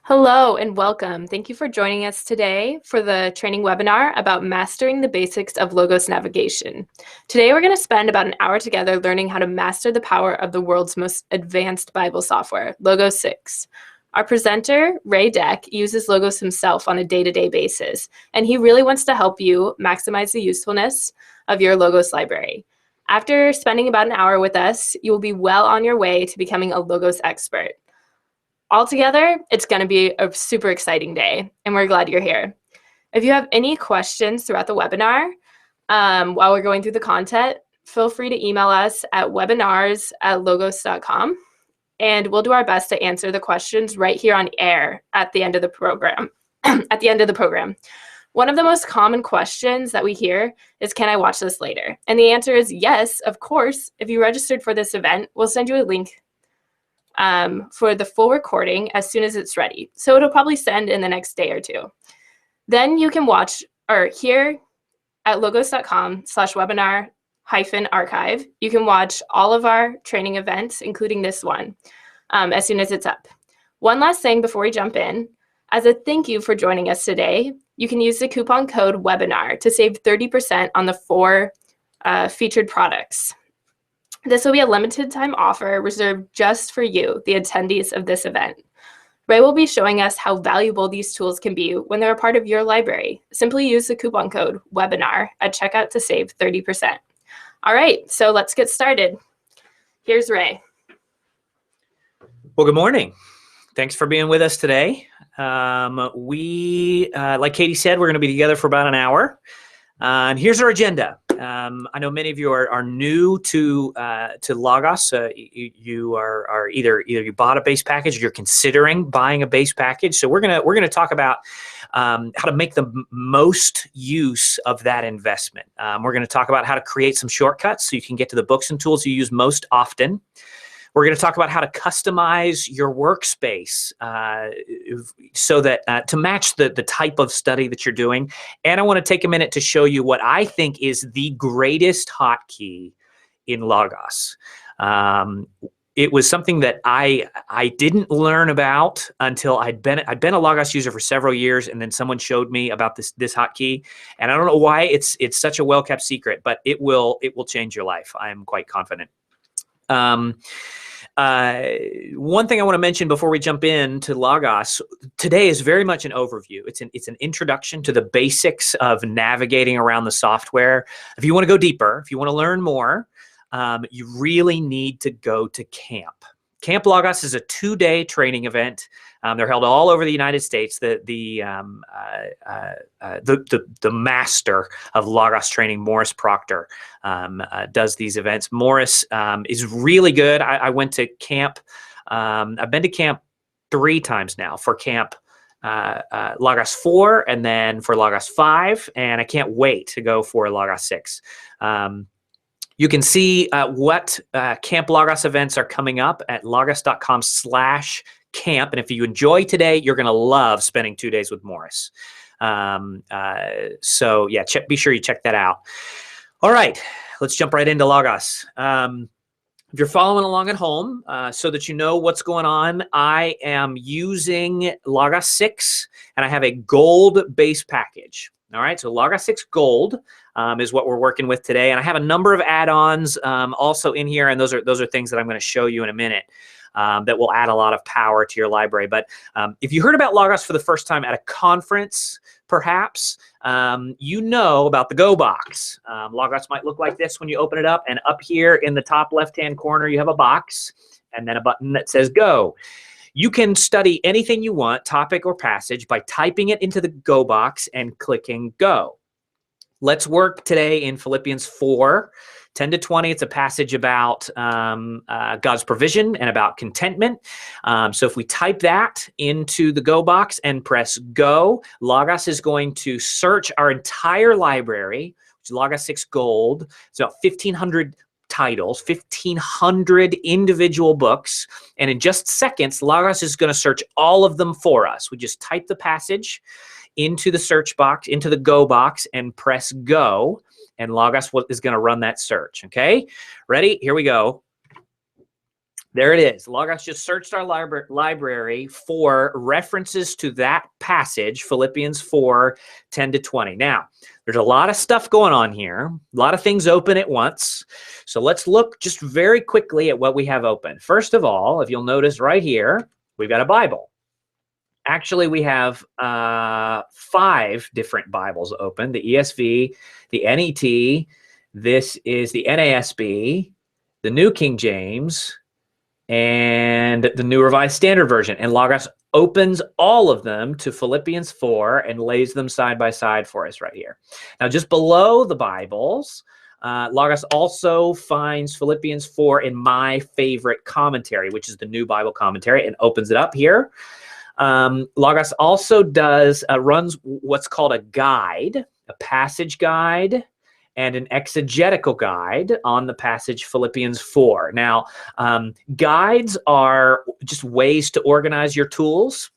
Hello and welcome. Thank you for joining us today for the training webinar about mastering the basics of Logos navigation. Today we're going to spend about an hour together learning how to master the power of the world's most advanced Bible software, Logos 6. Our presenter, Ray Deck, uses Logos himself on a day-to-day basis, and he really wants to help you maximize the usefulness of your Logos library. After spending about an hour with us, you will be well on your way to becoming a Logos expert. Altogether, it's going to be a super exciting day, and we're glad you're here. If you have any questions throughout the webinar while we're going through the content, feel free to email us at webinars@logos.com, and we'll do our best to answer the questions right here on air at the end of the program. One of the most common questions that we hear is, can I watch this later? And the answer is yes, of course. If you registered for this event, we'll send you a link for the full recording as soon as it's ready. So it'll probably send in the next day or two. Then you can watch, or here at logos.com/webinar-archive, you can watch all of our training events, including this one, as soon as it's up. One last thing before we jump in. As a thank you for joining us today, you can use the coupon code WEBINAR to save 30% on the 4 featured products. This will be a limited time offer reserved just for you, the attendees of this event. Ray will be showing us how valuable these tools can be when they're a part of your library. Simply use the coupon code WEBINAR at checkout to save 30%. All right, so let's get started. Here's Ray. Well, good morning. Thanks for being with us today. Like Katie said, we're going to be together for about an hour. And here's our agenda. I know many of you are new to Logos. You are either you bought a base package or you're considering buying a base package. So we're gonna talk about how to make the most use of that investment. We're going to talk about how to create some shortcuts so you can get to the books and tools you use most often. We're going to talk about how to customize your workspace so that to match the type of study that you're doing. And I want to take a minute to show you what I think is the greatest hotkey in Logos. It was something that I didn't learn about until I'd been a Logos user for several years, and then someone showed me about this hotkey. And I don't know why it's such a well-kept secret, but it will change your life. I am quite confident. One thing I want to mention before we jump into Logos today is very much an overview. It's an introduction to the basics of navigating around the software. If you want to go deeper, if you want to learn more, you really need to go to camp. Camp Logos is a 2-day training event. They're held all over the United States. The master of Logos training, Morris Proctor, does these events. Morris is really good. I went to camp. I've been to camp 3 times now, for camp Logos 4 and then for Logos 5, and I can't wait to go for Logos 6. You can see what Camp Logos events are coming up at logos.com/camp. And if you enjoy today, you're going to love spending 2 days with Morris. So yeah, be sure you check that out. All right, let's jump right into Logos. If you're following along at home, so that you know what's going on, I am using Logos 6, and I have a gold base package. All right, so Logos 6 Gold is what we're working with today, and I have a number of add-ons also in here, and those are things that I'm going to show you in a minute that will add a lot of power to your library. But if you heard about Logos for the first time at a conference, perhaps, you know about the Go box. Logos might look like this when you open it up, and up here in the top left-hand corner, you have a box and then a button that says Go. You can study anything you want, topic or passage, by typing it into the Go box and clicking Go. Let's work today in Philippians 4:10-20. It's a passage about God's provision and about contentment. So if we type that into the Go box and press Go, Logos is going to search our entire library, which is Logos 6 Gold. It's about 1,500 titles, 1,500 individual books, and in just seconds, Logos is going to search all of them for us. We just type the passage into the search box, into the Go box, and press Go, and Logos is going to run that search. Okay, ready? Here we go. There it is. Logos just searched our library for references to that passage, Philippians 4, 10 to 20. Now, there's a lot of stuff going on here, a lot of things open at once. So let's look just very quickly at what we have open. First of all, if you'll notice right here, we've got a Bible. Actually, we have 5 different Bibles open: the ESV, the NET, this is the NASB, the New King James, and the New Revised Standard Version. And Logos opens all of them to Philippians 4 and lays them side by side for us right here. Now, just below the Bibles, Logos also finds Philippians 4 in my favorite commentary, which is the New Bible Commentary, and opens it up here. Logos also runs what's called a guide, a passage guide, and an exegetical guide on the passage Philippians 4. Now, guides are just ways to organize your tools.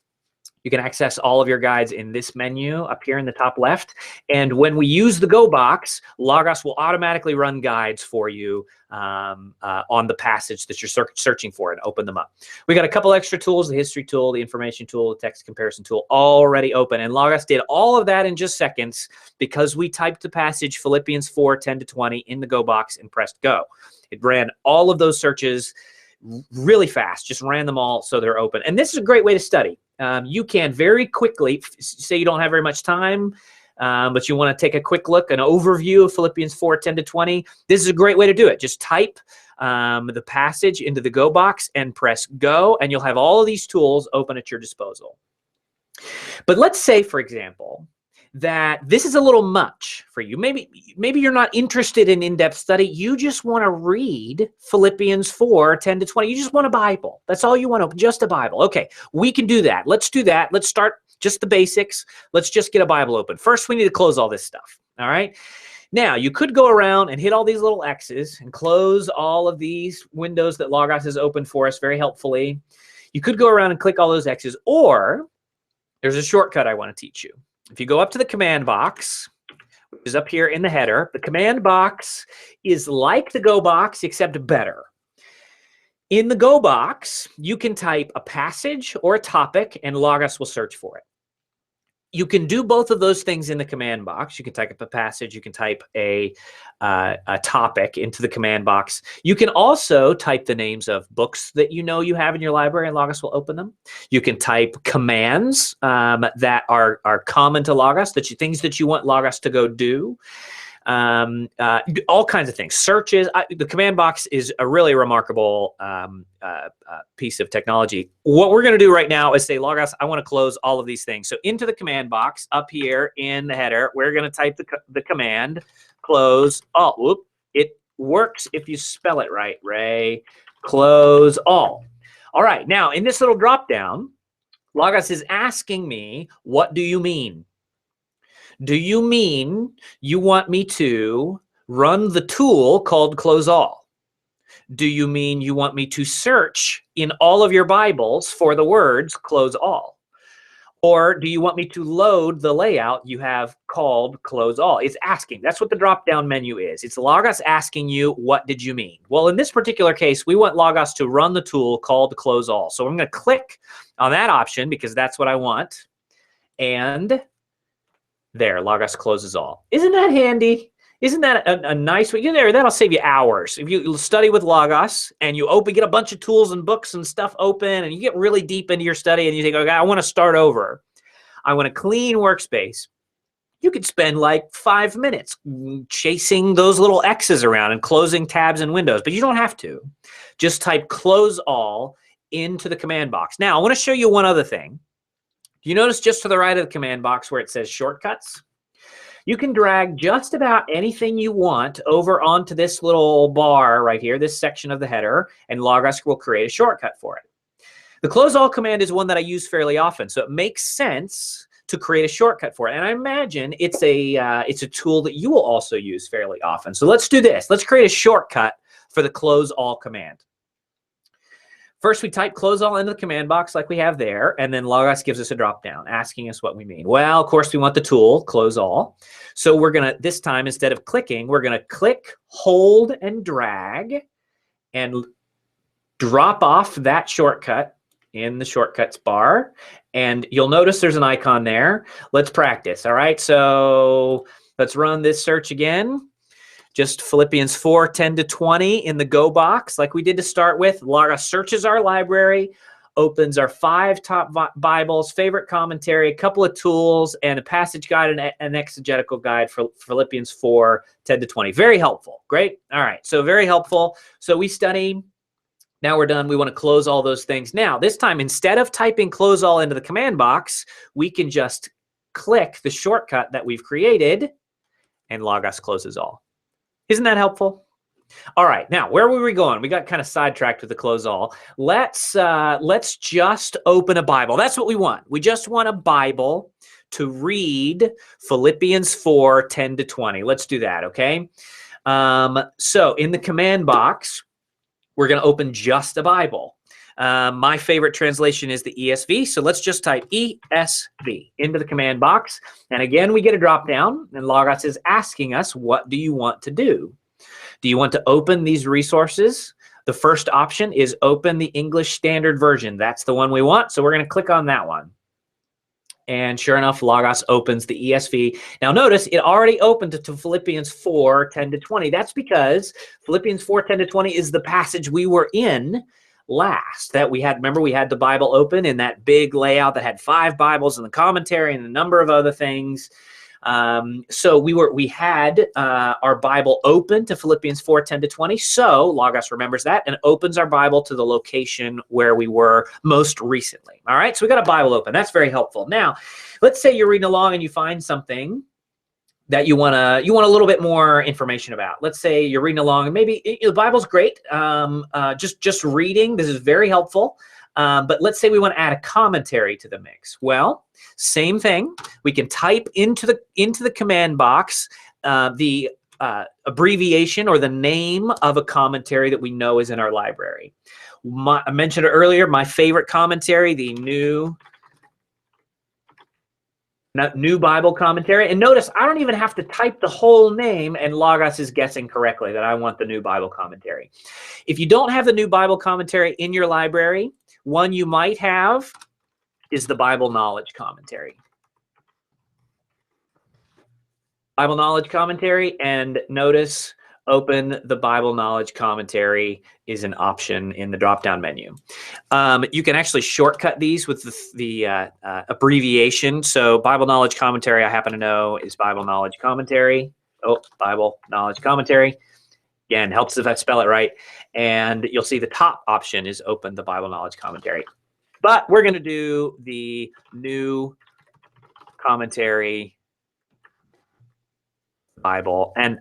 You can access all of your guides in this menu up here in the top left. And when we use the Go box, Logos will automatically run guides for you on the passage that you're searching for and open them up. We got a couple extra tools: the history tool, the information tool, the text comparison tool, already open. And Logos did all of that in just seconds because we typed the passage Philippians 4, 10 to 20 in the Go box and pressed go. It ran all of those searches really fast, just ran them all so they're open. And this is a great way to study. You can very quickly, say you don't have very much time, but you want to take a quick look, an overview of Philippians 4, 10 to 20. This is a great way to do it. Just type the passage into the Go box and press go, and you'll have all of these tools open at your disposal. But let's say, for example, that this is a little much for you. Maybe you're not interested in in-depth study. You just want to read Philippians 4, 10 to 20. You just want a Bible. That's all you want, just a Bible. Okay, we can do that. Let's do that. Let's start just the basics. Let's just get a Bible open. First, we need to close all this stuff, all right? Now, you could go around and hit all these little X's and close all of these windows that Logos has opened for us very helpfully. You could go around and click all those X's, or there's a shortcut I want to teach you. If you go up to the command box, which is up here in the header, the command box is like the Go box, except better. In the Go box, you can type a passage or a topic, and Logos will search for it. You can do both of those things in the command box. You can type a passage. You can type a topic into the command box. You can also type the names of books that you know you have in your library, and Logos will open them. You can type commands that are common to Logos, things that you want Logos to go do. All kinds of things. Searches. The command box is a really remarkable piece of technology. What we're going to do right now is say, Logos, I want to close all of these things. So into the command box up here in the header, we're going to type the command close all. Whoop. It works if you spell it right, Ray. Close all. All right. Now in this little drop down, Logos is asking me, what do you mean? Do you mean you want me to run the tool called close all? Do you mean you want me to search in all of your Bibles for the words close all? Or do you want me to load the layout you have called close all? It's asking. That's what the drop-down menu is. It's Logos asking you, what did you mean? Well, in this particular case, we want Logos to run the tool called close all. So I'm going to click on that option because that's what I want. And there, Logos closes all. Isn't that handy? Isn't that a nice way? That'll save you hours. If you study with Logos and you get a bunch of tools and books and stuff open, and you get really deep into your study and you think, okay, I want to start over. I want a clean workspace. You could spend like 5 minutes chasing those little X's around and closing tabs and windows, but you don't have to. Just type close all into the command box. Now, I want to show you one other thing. You notice just to the right of the command box where it says shortcuts? You can drag just about anything you want over onto this little bar right here, this section of the header, and Logos will create a shortcut for it. The close all command is one that I use fairly often, so it makes sense to create a shortcut for it. And I imagine it's a tool that you will also use fairly often. So let's do this. Let's create a shortcut for the close all command. First, we type close all into the command box like we have there, and then Logos gives us a drop down asking us what we mean. Well, of course, we want the tool, close all. So we're going to, this time, instead of clicking, we're going to click, hold, and drag, and drop off that shortcut in the shortcuts bar, and you'll notice there's an icon there. Let's practice, all right? So let's run this search again. Just Philippians 4, 10 to 20 in the Go box, like we did to start with. Logos searches our library, opens our 5 top Bibles, favorite commentary, a couple of tools, and a passage guide and an exegetical guide for Philippians 4, 10 to 20. Very helpful. Great. All right. So very helpful. So we study. Now we're done. We want to close all those things. Now, this time, instead of typing close all into the command box, we can just click the shortcut that we've created, and Logos closes all. Isn't that helpful? All right. Now, where were we going? We got kind of sidetracked with the close all. Let's just open a Bible. That's what we want. We just want a Bible to read Philippians 4, 10 to 20. Let's do that, okay? So in the command box, we're going to open just a Bible. My favorite translation is the ESV, so let's just type ESV into the command box. And again, we get a drop down, and Logos is asking us, what do you want to do? Do you want to open these resources? The first option is open the English Standard Version. That's the one we want, so we're going to click on that one. And sure enough, Logos opens the ESV. Now notice it already opened to Philippians 4, 10 to 20. That's because Philippians 4, 10 to 20 is the passage we were in last. That we had, remember, we had the Bible open in that big layout that had 5 Bibles and the commentary and a number of other things. So we had our Bible open to Philippians 4, 10 to 20. So Logos remembers that and opens our Bible to the location where we were most recently. All right, so we got a Bible open. That's very helpful. Now, let's say you're reading along and you find something that you want a little bit more information about. Let's say you're reading along and maybe the Bible's great. Just reading, this is very helpful. But let's say we want to add a commentary to the mix. Well, same thing. We can type into the command box the abbreviation or the name of a commentary that we know is in our library. I mentioned it earlier, my favorite commentary, the New Bible Commentary. And notice I don't even have to type the whole name, and Logos is guessing correctly that I want the New Bible Commentary. If you don't have the New Bible Commentary in your library, one you might have is the Bible Knowledge Commentary. Bible Knowledge Commentary, and notice open the Bible Knowledge Commentary is an option in the drop-down menu. You can actually shortcut these with the abbreviation. So Bible Knowledge Commentary, I happen to know, is Bible Knowledge Commentary. Oh, Bible Knowledge Commentary. Again, helps if I spell it right. And you'll see the top option is open the Bible Knowledge Commentary. But we're going to do the New Commentary Bible and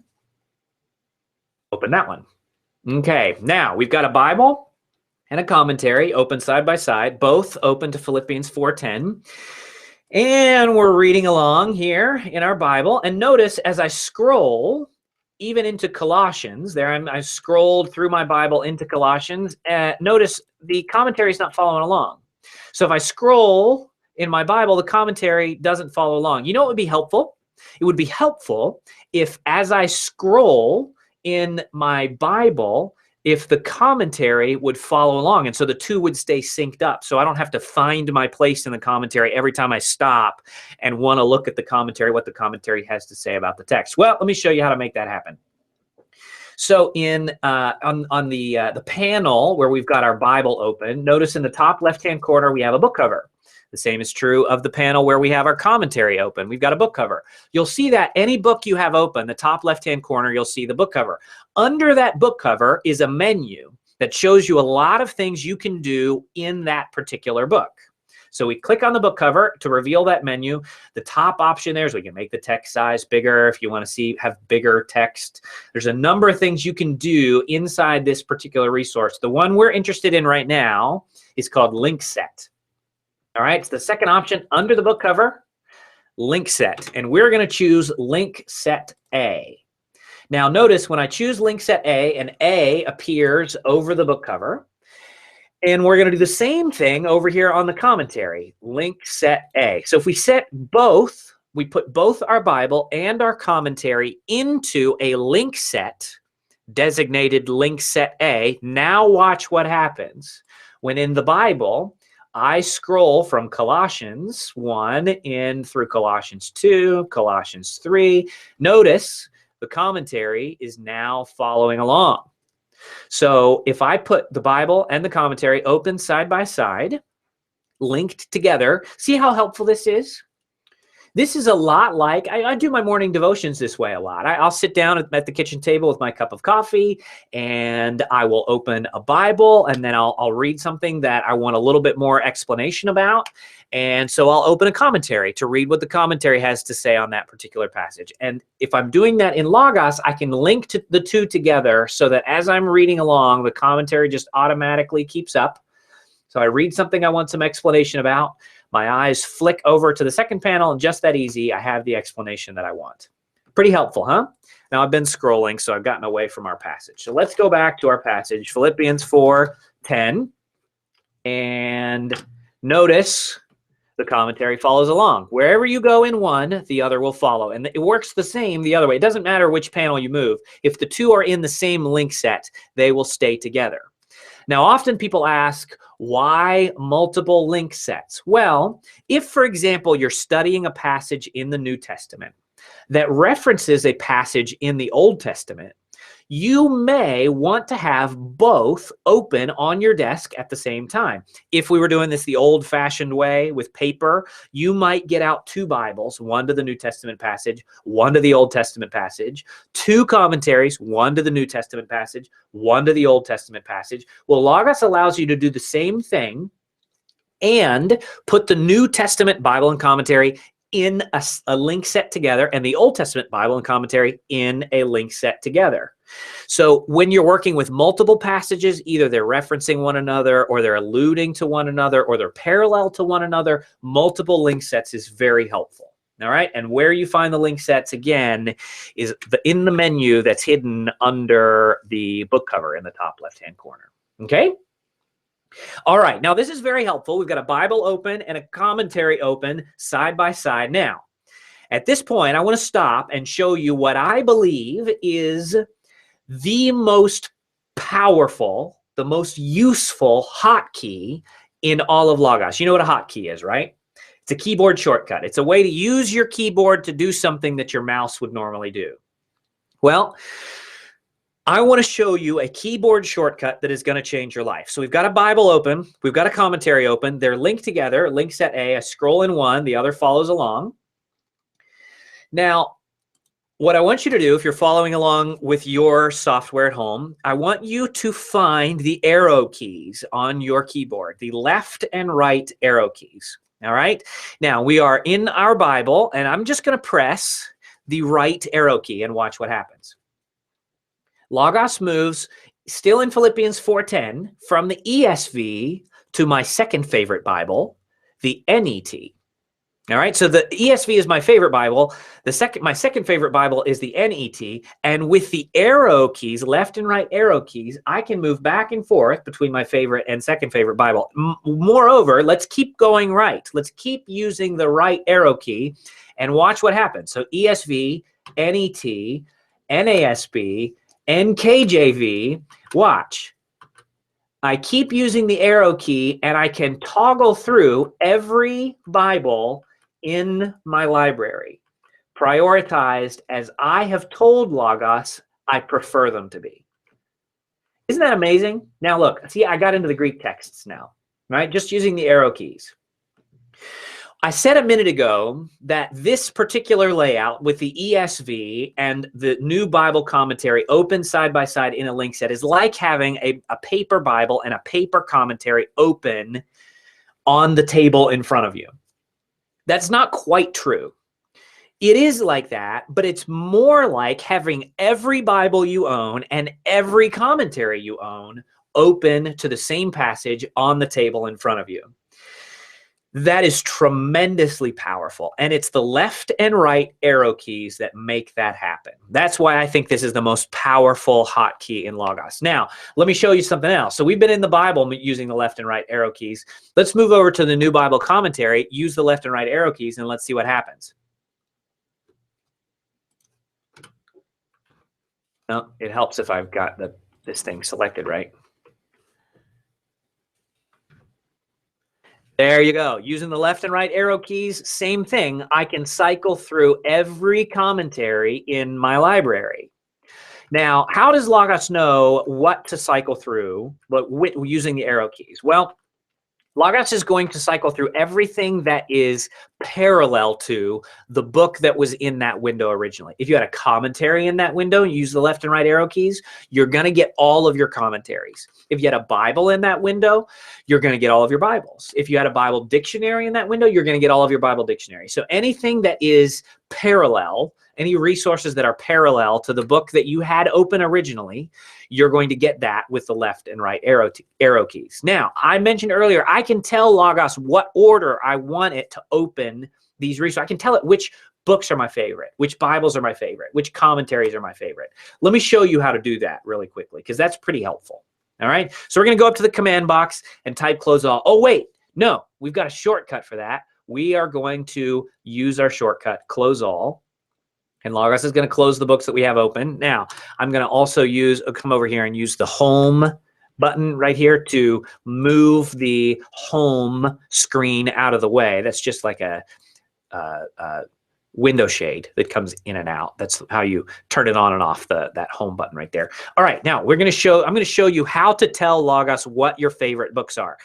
open that one. Okay, now we've got a Bible and a commentary open side by side, both open to Philippians 4:10. And we're reading along here in our Bible. And notice as I scroll, even into Colossians, there I scrolled through my Bible into Colossians. Notice the commentary is not following along. So if I scroll in my Bible, the commentary doesn't follow along. You know what would be helpful? It would be helpful if as I scroll in my Bible, if the commentary would follow along, and so the two would stay synced up, so I don't have to find my place in the commentary every time I stop and want to look at the commentary, what the commentary has to say about the text. Well, let me show you how to make that happen. So in on the panel where we've got our Bible open, notice in the top left-hand corner we have a book cover. The same is true of the panel where we have our commentary open. We've got a book cover. You'll see that any book you have open, the top left-hand corner, you'll see the book cover. Under that book cover is a menu that shows you a lot of things you can do in that particular book. So we click on the book cover to reveal that menu. The top option there is we can make the text size bigger if you want to have bigger text. There's a number of things you can do inside this particular resource. The one we're interested in right now is called Link Set. All right, it's the second option under the book cover, Link Set. And we're going to choose Link Set A. Now notice when I choose Link Set A, an A appears over the book cover. And we're going to do the same thing over here on the commentary, Link Set A. So if we set both, we put both our Bible and our commentary into a link set, designated link set A. Now watch what happens when in the Bible, I scroll from Colossians 1 in through Colossians 2, Colossians 3. Notice the commentary is now following along. So if I put the Bible and the commentary open side by side, linked together, see how helpful this is? This is a lot like, I do my morning devotions this way a lot. I'll sit down at the kitchen table with my cup of coffee, and I will open a Bible, and then I'll read something that I want a little bit more explanation about. And so I'll open a commentary to read what the commentary has to say on that particular passage. And if I'm doing that in Logos, I can link to the two together so that as I'm reading along, the commentary just automatically keeps up. So I read something I want some explanation about. My eyes flick over to the second panel, and just that easy, I have the explanation that I want. Pretty helpful, huh? Now, I've been scrolling, so I've gotten away from our passage. So let's go back to our passage, Philippians 4:10. And notice the commentary follows along. Wherever you go in one, the other will follow. And it works the same the other way. It doesn't matter which panel you move. If the two are in the same link set, they will stay together. Now, often people ask, why multiple link sets? Well, if, for example, you're studying a passage in the New Testament that references a passage in the Old Testament, you may want to have both open on your desk at the same time. If we were doing this the old-fashioned way with paper, you might get out two Bibles, one to the New Testament passage, one to the Old Testament passage, two commentaries, one to the New Testament passage, one to the Old Testament passage. Well, Logos allows you to do the same thing and put the New Testament Bible and commentary in a link set together, and the Old Testament Bible and commentary in a link set together. So when you're working with multiple passages, either they're referencing one another, or they're alluding to one another, or they're parallel to one another, multiple link sets is very helpful. All right, and where you find the link sets, again, is in the menu that's hidden under the book cover in the top left-hand corner. Okay? All right, now this is very helpful. We've got a Bible open and a commentary open side by side. Now, at this point, I want to stop and show you what I believe is the most powerful, the most useful hotkey in all of Logos. You know what a hotkey is, right? It's a keyboard shortcut. It's a way to use your keyboard to do something that your mouse would normally do. Well, I want to show you a keyboard shortcut that is going to change your life. So we've got a Bible open. We've got a commentary open. They're linked together, link set A. I scroll in one. The other follows along. Now, what I want you to do, if you're following along with your software at home, I want you to find the arrow keys on your keyboard, the left and right arrow keys. All right? Now, we are in our Bible, and I'm just going to press the right arrow key and watch what happens. Logos moves, still in Philippians 4:10, from the ESV to my second favorite Bible, the NET. All right, so the ESV is my favorite Bible. My second favorite Bible is the NET, and with the arrow keys, left and right arrow keys, I can move back and forth between my favorite and second favorite Bible. Moreover, let's keep going right. Let's keep using the right arrow key and watch what happens. So ESV, NET, NASB, NKJV, watch. I keep using the arrow key, and I can toggle through every Bible in my library, prioritized as I have told Logos I prefer them to be. Isn't that amazing? Now look, see, I got into the Greek texts now, right? Just using the arrow keys. I said a minute ago that this particular layout with the ESV and the new Bible commentary open side by side in a link set is like having a paper Bible and a paper commentary open on the table in front of you. That's not quite true. It is like that, but it's more like having every Bible you own and every commentary you own open to the same passage on the table in front of you. That is tremendously powerful, and it's the left and right arrow keys that make that happen. That's why I think this is the most powerful hotkey in Logos. Now, let me show you something else. So we've been in the Bible using the left and right arrow keys. Let's move over to the New Bible Commentary, use the left and right arrow keys, and let's see what happens. No, it helps if I've got this thing selected, right? There you go. Using the left and right arrow keys, same thing. I can cycle through every commentary in my library. Now, how does Logos know what to cycle through using the arrow keys? Well, Logos is going to cycle through everything that is parallel to the book that was in that window originally. If you had a commentary in that window and you use the left and right arrow keys, you're going to get all of your commentaries. If you had a Bible in that window, you're going to get all of your Bibles. If you had a Bible dictionary in that window, you're going to get all of your Bible dictionary. So anything that is parallel, any resources that are parallel to the book that you had open originally, you're going to get that with the left and right arrow keys. Now, I mentioned earlier, I can tell Logos what order I want it to open these resources. I can tell it which books are my favorite, which Bibles are my favorite, which commentaries are my favorite. Let me show you how to do that really quickly, because that's pretty helpful. All right, so we're going to go up to the command box and type close all. Oh, wait, no, we've got a shortcut for that. We are going to use our shortcut, close all. And Logos is going to close the books that we have open. Now, I'm going to also come over here and use the home button right here to move the home screen out of the way. That's just like a window shade that comes in and out. That's how you turn it on and off, that home button right there. All right, now I'm going to show you how to tell Logos what your favorite books are.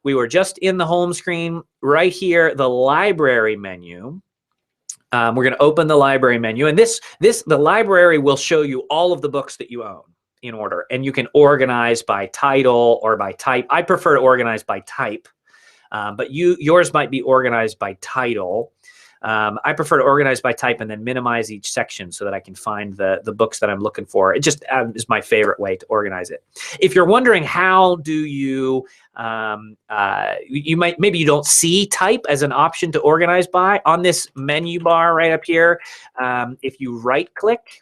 We were just in the home screen right here, the library menu. We're going to open the library menu, and the library will show you all of the books that you own in order, and you can organize by title or by type. I prefer to organize by type, but yours might be organized by title. I prefer to organize by type and then minimize each section so that I can find the books that I'm looking for. It just is my favorite way to organize it. If you're wondering how do you, maybe you don't see type as an option to organize by, on this menu bar right up here, if you right click,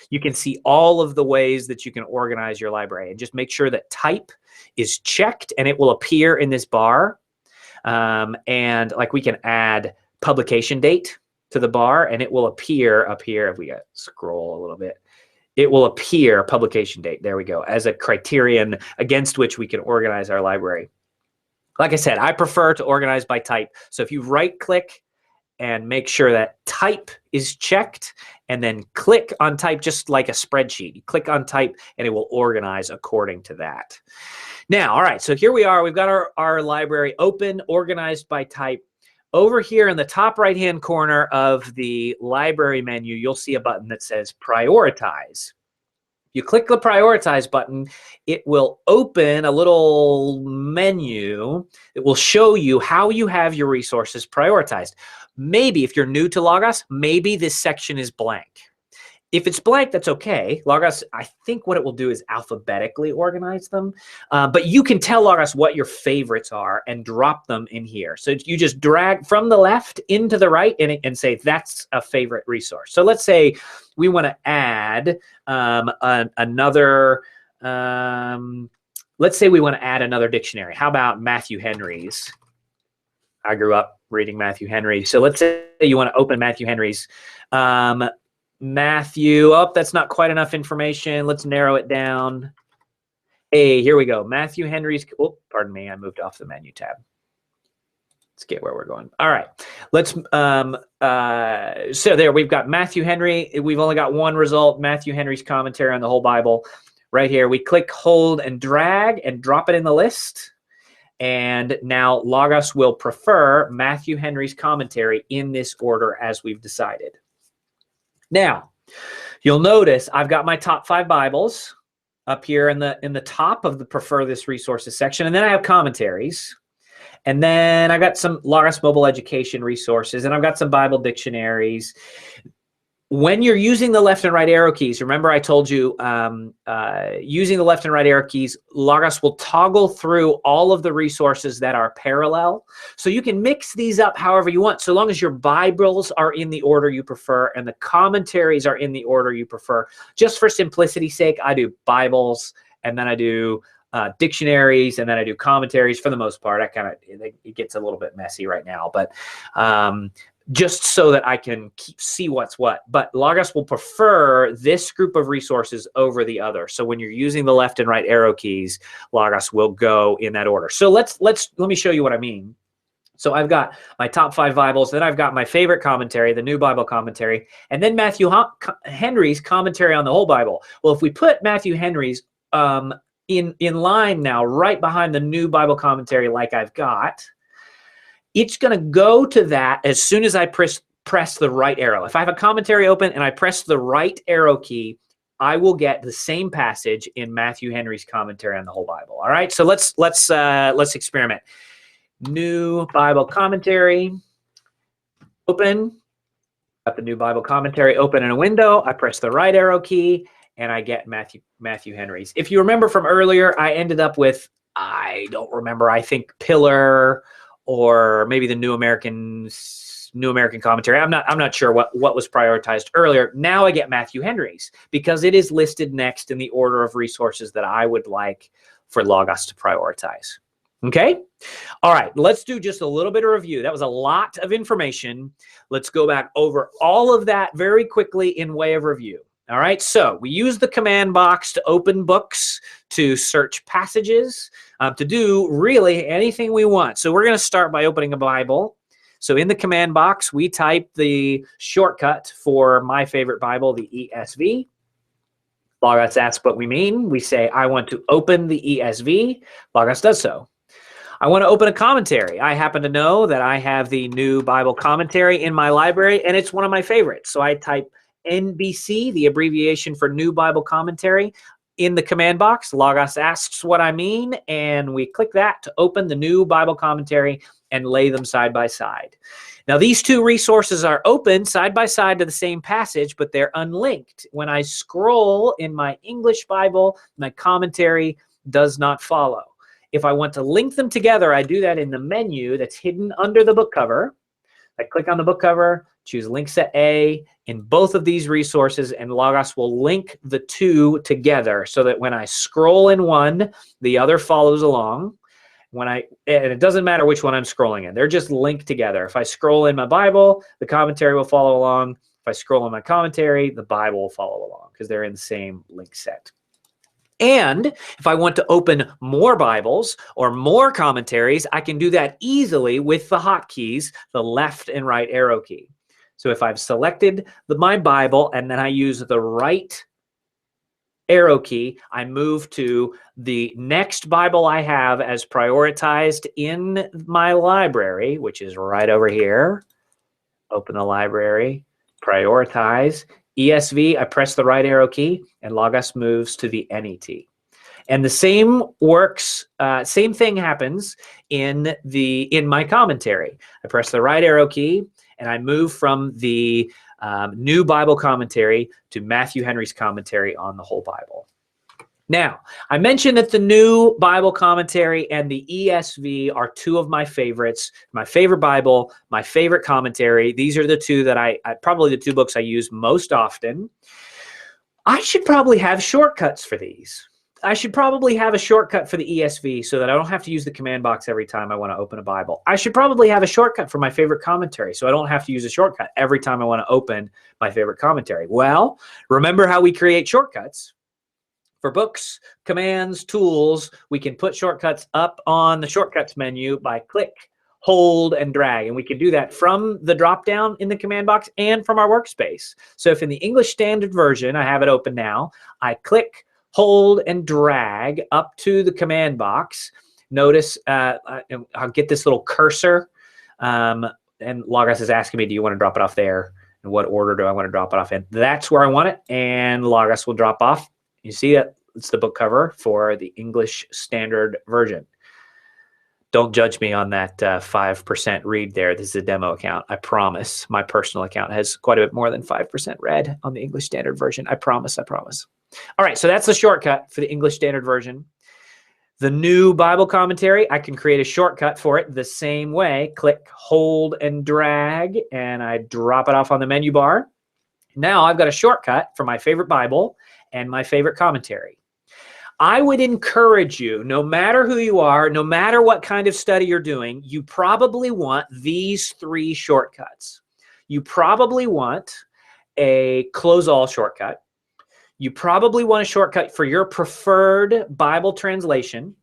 you can see all of the ways that you can organize your library, and just make sure that type is checked and it will appear in this bar. And like we can add publication date to the bar, and it will appear up here. If we scroll a little bit, it will appear publication date. There we go, as a criterion against which we can organize our library. Like I said, I prefer to organize by type. So if you right click and make sure that type is checked, and then click on type just like a spreadsheet. You click on type and it will organize according to that. Now, all right, so here we are. We've got our library open, organized by type. Over here in the top right-hand corner of the library menu, you'll see a button that says Prioritize. You click the Prioritize button, it will open a little menu that will show you how you have your resources prioritized. Maybe if you're new to Logos, maybe this section is blank. If it's blank, that's okay. Logos, I think what it will do is alphabetically organize them. But you can tell Logos what your favorites are and drop them in here. So you just drag from the left into the right and say that's a favorite resource. So let's say we want to add another, let's say we want to add another dictionary. How about Matthew Henry's? I grew up reading Matthew Henry. So let's say you want to open Matthew Henry's. Matthew, oh, that's not quite enough information. Let's narrow it down. Hey, here we go. Matthew Henry's, oh, pardon me, I moved off the menu tab. Let's get where we're going. All right, let's, so there, we've got Matthew Henry. We've only got one result, Matthew Henry's commentary on the whole Bible. Right here, we click, hold, and drag, and drop it in the list. And now Logos will prefer Matthew Henry's commentary in this order as we've decided. Now, you'll notice I've got my top 5 Bibles up here in the top of the Prefer This Resources section, and then I have commentaries, and then I've got some Logos mobile education resources, and I've got some Bible dictionaries. When you're using the left and right arrow keys, remember I told you using the left and right arrow keys, Logos will toggle through all of the resources that are parallel. So you can mix these up however you want, so long as your Bibles are in the order you prefer and the commentaries are in the order you prefer. Just for simplicity's sake, I do Bibles, and then I do dictionaries, and then I do commentaries for the most part. It gets a little bit messy right now, but just so that I can see what's what. But Logos will prefer this group of resources over the other. So when you're using the left and right arrow keys, Logos will go in that order. So let me show you what I mean. So I've got my top 5 Bibles, then I've got my favorite commentary, the New Bible Commentary, and then Matthew Henry's commentary on the whole Bible. Well, if we put Matthew Henry's in line now, right behind the New Bible Commentary like I've got, it's going to go to that as soon as I press the right arrow. If I have a commentary open and I press the right arrow key, I will get the same passage in Matthew Henry's commentary on the whole Bible. All right, so let's experiment. New Bible Commentary, open. Got the New Bible Commentary open in a window. I press the right arrow key and I get Matthew Henry's. If you remember from earlier, I ended up with, I don't remember, I think Pillar or maybe the New American Commentary. I'm not sure what was prioritized earlier. Now I get Matthew Henry's because it is listed next in the order of resources that I would like for Logos to prioritize. Okay? All right, let's do just a little bit of review. That was a lot of information. Let's go back over all of that very quickly in way of review. All right, so we use the command box to open books, to search passages, to do really anything we want. So we're going to start by opening a Bible. So in the command box, we type the shortcut for my favorite Bible, the ESV. Logos asks what we mean. We say, I want to open the ESV. Logos does so. I want to open a commentary. I happen to know that I have the New Bible Commentary in my library, and it's one of my favorites. So I type NBC, the abbreviation for New Bible Commentary, in the command box. Logos asks what I mean, and we click that to open the New Bible Commentary and lay them side by side. Now, these two resources are open side by side to the same passage, but they're unlinked. When I scroll in my English Bible, my commentary does not follow. If I want to link them together, I do that in the menu that's hidden under the book cover. I click on the book cover, choose Link Set A in both of these resources, and Logos will link the two together so that when I scroll in one, the other follows along. And it doesn't matter which one I'm scrolling in. They're just linked together. If I scroll in my Bible, the commentary will follow along. If I scroll in my commentary, the Bible will follow along because they're in the same link set. And if I want to open more Bibles or more commentaries, I can do that easily with the hotkeys, the left and right arrow key. So if I've selected my Bible and then I use the right arrow key, I move to the next Bible I have as prioritized in my library, which is right over here. Open the library, prioritize. ESV, I press the right arrow key, and Logos moves to the NET. And the same works, same thing happens in my commentary. I press the right arrow key, and I move from the New Bible Commentary to Matthew Henry's commentary on the whole Bible. Now, I mentioned that the New Bible Commentary and the ESV are two of my favorites. My favorite Bible, my favorite commentary. These are the two that probably the two books I use most often. I should probably have shortcuts for these. I should probably have a shortcut for the ESV so that I don't have to use the command box every time I want to open a Bible. I should probably have a shortcut for my favorite commentary so I don't have to use a shortcut every time I want to open my favorite commentary. Well, remember how we create shortcuts? For books, commands, tools, we can put shortcuts up on the shortcuts menu by click, hold, and drag. And we can do that from the drop-down in the command box and from our workspace. So if in the English Standard Version, I have it open now, I click, hold, and drag up to the command box. Notice I'll get this little cursor, and Logos is asking me, do you want to drop it off there? In what order do I want to drop it off in? That's where I want it, and Logos will drop off. You see that it's the book cover for the English Standard Version. Don't judge me on that 5% read there. This is a demo account. I promise. My personal account has quite a bit more than 5% read on the English Standard Version. I promise. I promise. All right, so that's the shortcut for the English Standard Version. The New Bible Commentary, I can create a shortcut for it the same way. Click, hold, and drag, and I drop it off on the menu bar. Now I've got a shortcut for my favorite Bible and my favorite commentary. I would encourage you, no matter who you are, no matter what kind of study you're doing, you probably want these three shortcuts. you probably want a close all shortcut. You probably want a shortcut for your preferred Bible translation,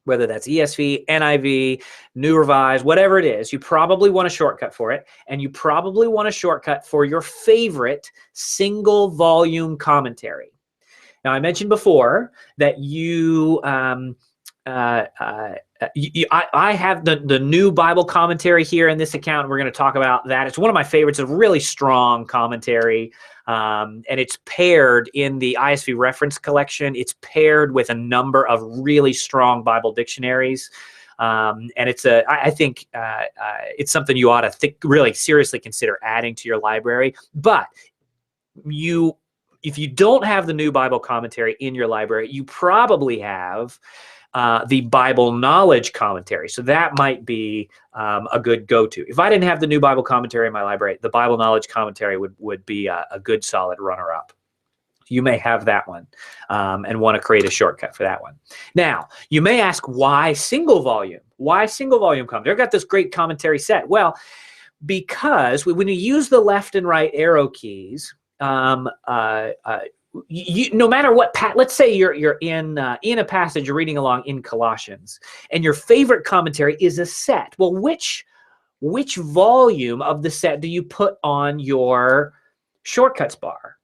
whether that's ESV, NIV, New Revised, whatever it is. You probably want a shortcut for it, and you probably want a shortcut for your favorite single volume commentary. Now, I mentioned before that I have the new Bible commentary here in this account. We're going to talk about that. It's one of my favorites, a really strong commentary, and it's paired in the ISV reference collection. It's paired with a number of really strong Bible dictionaries. And I think it's something you ought to really seriously consider adding to your library. But if you don't have the new Bible commentary in your library, you probably have the Bible knowledge commentary. So that might be a good go-to. If I didn't have the new Bible commentary in my library, the Bible knowledge commentary would be a good solid runner-up. You may have that one and want to create a shortcut for that one. Now, you may ask, why single volume? Why single volume commentary? I've got this great commentary set. Well, because when you use the left and right arrow keys, no matter what, let's say you're in a passage, you're reading along in Colossians, and your favorite commentary is a set. Well, which volume of the set do you put on your shortcuts bar?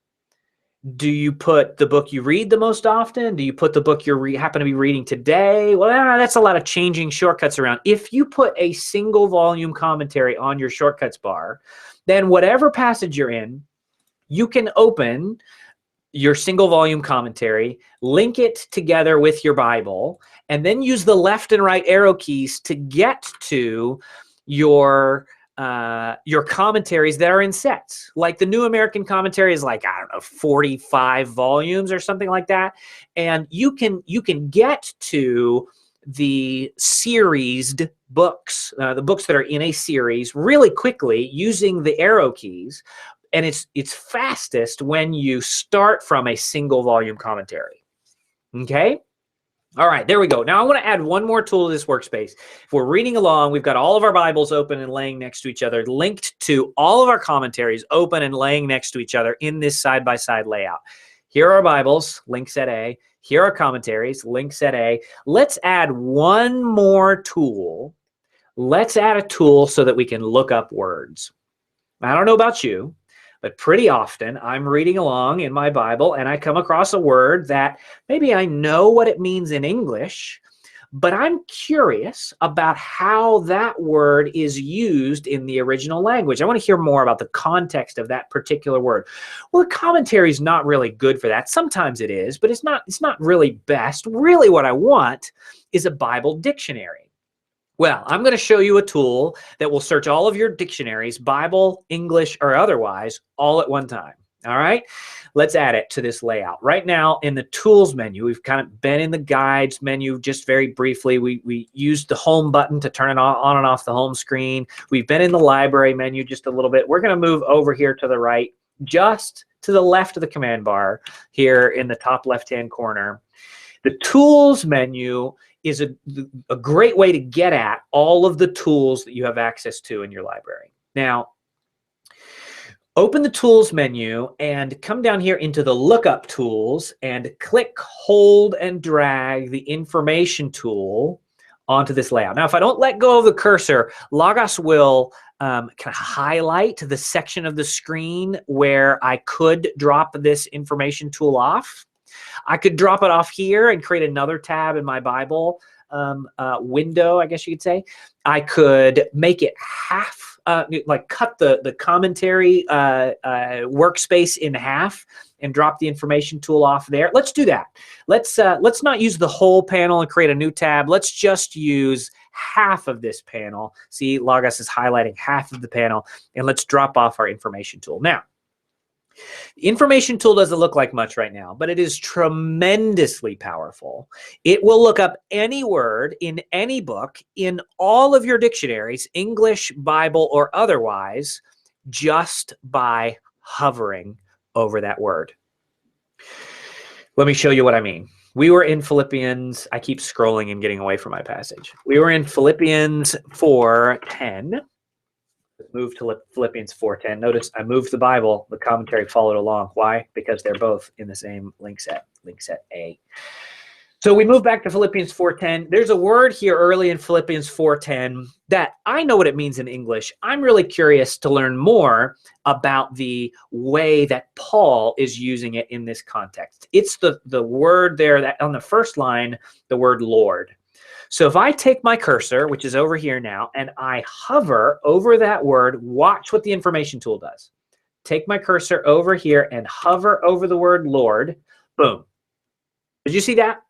Do you put the book you read the most often? Do you put the book you happen to be reading today? Well, that's a lot of changing shortcuts around. If you put a single volume commentary on your shortcuts bar, then whatever passage you're in, you can open your single volume commentary, link it together with your Bible, and then use the left and right arrow keys to get to your commentaries that are in sets. Like the New American Commentary is like, I don't know, 45 volumes or something like that. And you can get to the seriesed books, the books that are in a series, really quickly using the arrow keys. And it's fastest when you start from a single volume commentary. Okay? All right, there we go. Now I want to add one more tool to this workspace. If we're reading along, we've got all of our Bibles open and laying next to each other, linked to all of our commentaries open and laying next to each other in this side-by-side layout. Here are our Bibles, link set A. Here are commentaries, link set A. Let's add one more tool. Let's add a tool so that we can look up words. I don't know about you, but pretty often I'm reading along in my Bible and I come across a word that maybe I know what it means in English, but I'm curious about how that word is used in the original language. I want to hear more about the context of that particular word. Well, the commentary is not really good for that. Sometimes it is, but it's not really best. Really what I want is a Bible dictionary. Well, I'm going to show you a tool that will search all of your dictionaries, Bible, English, or otherwise, all at one time. All right, let's add it to this layout. Right now in the tools menu, we've kind of been in the guides menu just very briefly. We used the home button to turn it on and off the home screen. We've been in the library menu just a little bit. We're going to move over here to the right, just to the left of the command bar here in the top left-hand corner. The tools menu is a great way to get at all of the tools that you have access to in your library. Now, open the tools menu and come down here into the lookup tools and click, hold, and drag the information tool onto this layout. Now, if I don't let go of the cursor, Logos will kind of highlight the section of the screen where I could drop this information tool off. I could drop it off here and create another tab in my Bible window, I guess you could say. I could make it half, like cut the commentary workspace in half and drop the information tool off there. Let's do that. Let's not use the whole panel and create a new tab. Let's just use half of this panel. See, Logos is highlighting half of the panel, and let's drop off our information tool. Now, the information tool doesn't look like much right now, but it is tremendously powerful. It will look up any word in any book in all of your dictionaries, English, Bible, or otherwise, just by hovering over that word. Let me show you what I mean. We were in Philippians. I keep scrolling and getting away from my passage. We were in Philippians 4:10. Move to Philippians 4:10. Notice I moved the Bible. The commentary followed along. Why? Because they're both in the same link set A. So we move back to Philippians 4:10. There's a word here early in Philippians 4:10 that I know what it means in English. I'm really curious to learn more about the way that Paul is using it in this context. It's the word there that on the first line, the word Lord. So if I take my cursor, which is over here now, and I hover over that word, watch what the information tool does. Take my cursor over here and hover over the word Lord. Boom. Did you see that?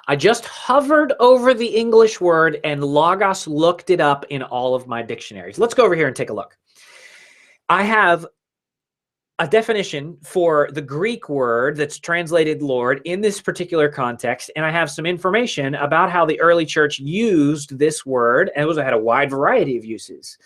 I just hovered over the English word and Logos looked it up in all of my dictionaries. Let's go over here and take a look. I have a definition for the Greek word that's translated Lord in this particular context, and I have some information about how the early church used this word, and it had a wide variety of uses.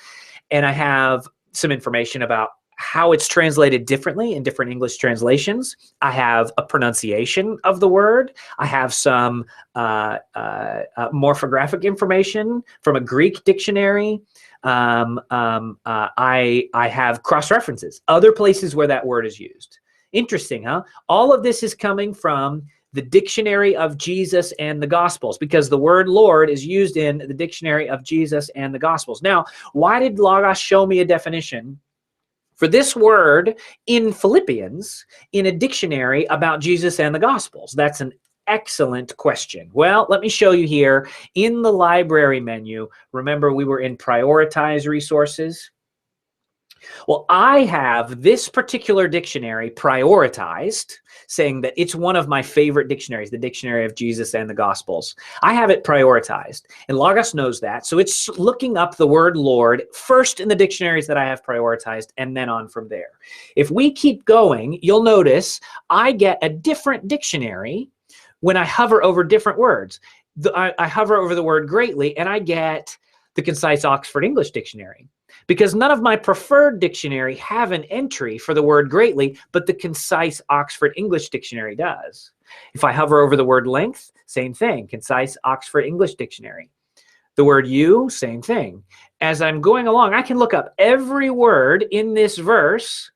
And I have some information about how it's translated differently in different English translations. I have a pronunciation of the word. I have some morphographic information from a Greek dictionary. I have cross-references, other places where that word is used. Interesting, huh? All of this is coming from the Dictionary of Jesus and the Gospels, because the word Lord is used in the Dictionary of Jesus and the Gospels. Now, why did Logos show me a definition for this word in Philippians in a dictionary about Jesus and the Gospels? That's an excellent question. Well, let me show you here in the library menu. Remember, we were in prioritize resources. Well, I have this particular dictionary prioritized, saying that it's one of my favorite dictionaries, the Dictionary of Jesus and the Gospels. I have it prioritized, and Logos knows that. So it's looking up the word Lord first in the dictionaries that I have prioritized, and then on from there. If we keep going, you'll notice I get a different dictionary when I hover over different words. I hover over the word greatly, and I get the Concise Oxford English Dictionary, because none of my preferred dictionary have an entry for the word greatly, but the Concise Oxford English Dictionary does. If I hover over the word length, same thing, Concise Oxford English Dictionary. The word you, same thing. As I'm going along, I can look up every word in this verse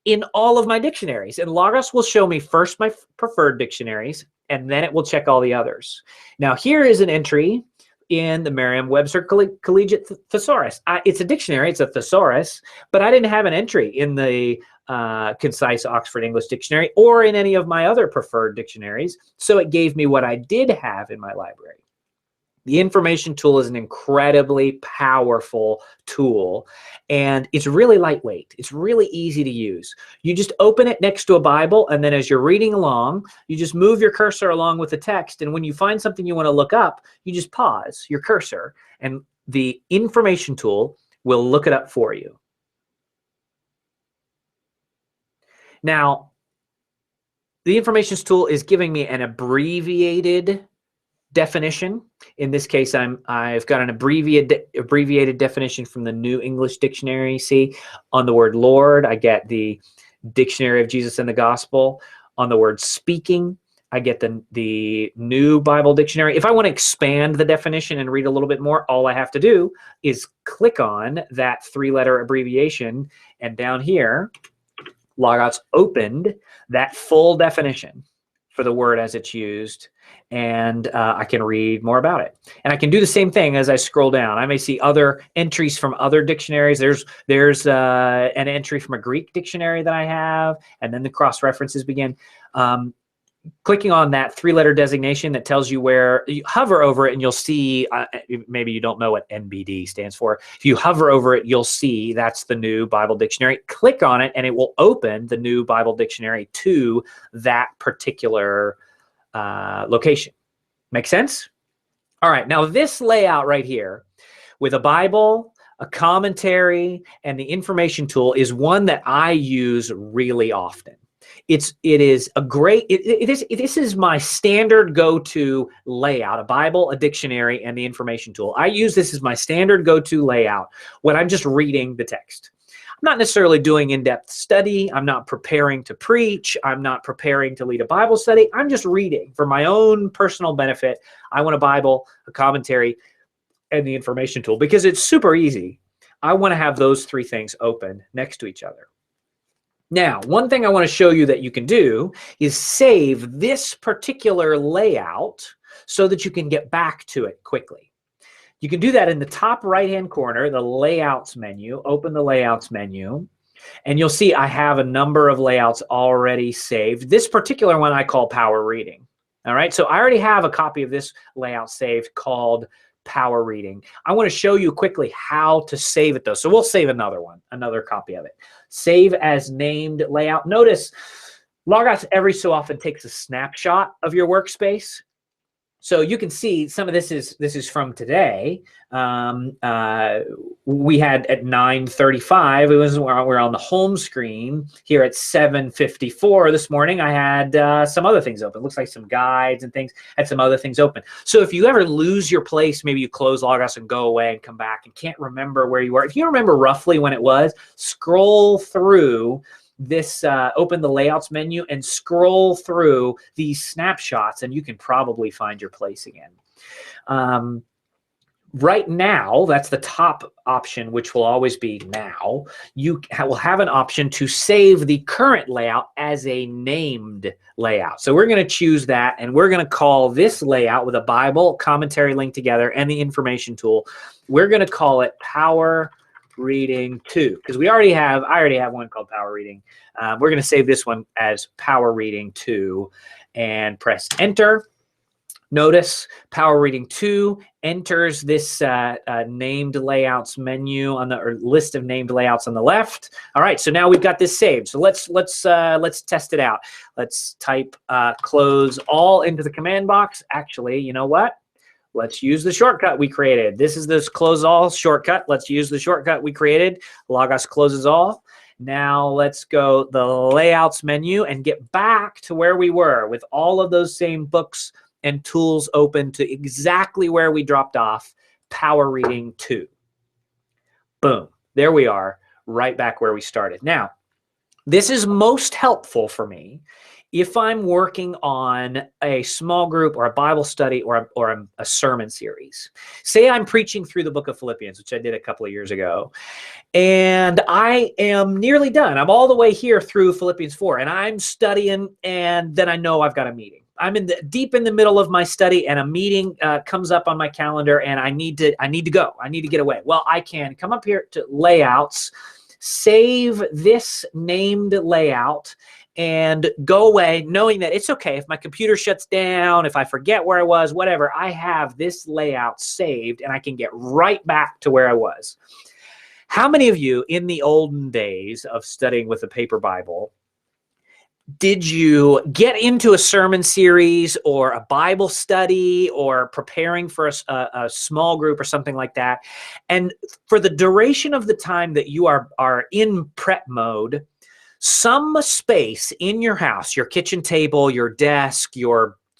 in all of my dictionaries, and Logos will show me first my preferred dictionaries, and then it will check all the others. Now, here is an entry in the Merriam-Webster Collegiate Thesaurus. It's a dictionary, it's a thesaurus, but I didn't have an entry in the Concise Oxford English Dictionary or in any of my other preferred dictionaries, so it gave me what I did have in my library. The information tool is an incredibly powerful tool, and it's really lightweight. It's really easy to use. You just open it next to a Bible, and then as you're reading along, you just move your cursor along with the text, and when you find something you want to look up, you just pause your cursor, and the information tool will look it up for you. Now, the information tool is giving me an abbreviated definition. In this case, I've got an abbreviated definition from the New English Dictionary. See, on the word Lord, I get the Dictionary of Jesus and the Gospel. On the word speaking, I get the New Bible Dictionary. If I want to expand the definition and read a little bit more, all I have to do is click on that 3-letter abbreviation, and down here, Logos opened that full definition for the word as it's used, and I can read more about it. And I can do the same thing as I scroll down. I may see other entries from other dictionaries. There's an entry from a Greek dictionary that I have, and then the cross-references begin. Clicking on that 3-letter designation that tells you where, you hover over it and you'll see, maybe you don't know what NBD stands for. If you hover over it, you'll see that's the New Bible Dictionary. Click on it and it will open the New Bible Dictionary to that particular location. Make sense? All right, now this layout right here with a Bible, a commentary, and the information tool is one that I use really often. This is my standard go-to layout: a Bible, a dictionary, and the information tool. I use this as my standard go-to layout when I'm just reading the text. I'm not necessarily doing in-depth study. I'm not preparing to preach. I'm not preparing to lead a Bible study. I'm just reading for my own personal benefit. I want a Bible, a commentary, and the information tool because it's super easy. I want to have those three things open next to each other. Now, one thing I want to show you that you can do is save this particular layout so that you can get back to it quickly. You can do that in the top right-hand corner, the Layouts menu. Open the Layouts menu, and you'll see I have a number of layouts already saved. This particular one I call Power Reading. All right, so I already have a copy of this layout saved called Power Reading. I want to show you quickly how to save it though. So we'll save another one, another copy of it. Save as named layout. Notice Logos every so often takes a snapshot of your workspace. So you can see some of this is from today. We had at 9:35. We're on the home screen here at 7:54 this morning. I had some other things open. Looks like some guides and things. Had some other things open. So if you ever lose your place, maybe you close Logos and go away and come back and can't remember where you were. If you remember roughly when it was, scroll through this, open the Layouts menu and scroll through these snapshots and you can probably find your place again. Right now, that's the top option, which will always be now. You will have an option to save the current layout as a named layout. So we're going to choose that, and we're going to call this layout with a Bible commentary linked together and the information tool. We're going to call it Power Reading 2 because I already have one called Power Reading. We're going to save this one as Power Reading 2 and press enter. Notice Power Reading 2 enters this named layouts menu on the or list of named layouts on the left. All right, so now we've got this saved. So let's test it out. Let's type close all into the command box. Actually, you know what? Let's use the shortcut we created. This is this close all shortcut. Let's use the shortcut we created. Logos closes all. Now let's go the Layouts menu and get back to where we were with all of those same books and tools open to exactly where we dropped off, Power Reading 2. Boom. There we are, right back where we started. Now, this is most helpful for me if I'm working on a small group or a Bible study or a sermon series. Say I'm preaching through the book of Philippians, which I did a couple of years ago, and I am nearly done. I'm all the way here through Philippians 4, and I'm studying, and then I know I've got a meeting. I'm deep in the middle of my study, and a meeting comes up on my calendar, and I need to go. I need to get away. Well, I can come up here to Layouts, save this named layout, and go away knowing that it's okay if my computer shuts down, if I forget where I was, whatever. I have this layout saved, and I can get right back to where I was. How many of you in the olden days of studying with a paper Bible did you get into a sermon series or a Bible study or preparing for a small group or something like that? And for the duration of the time that you are in prep mode, some space in your house, your kitchen table, your desk,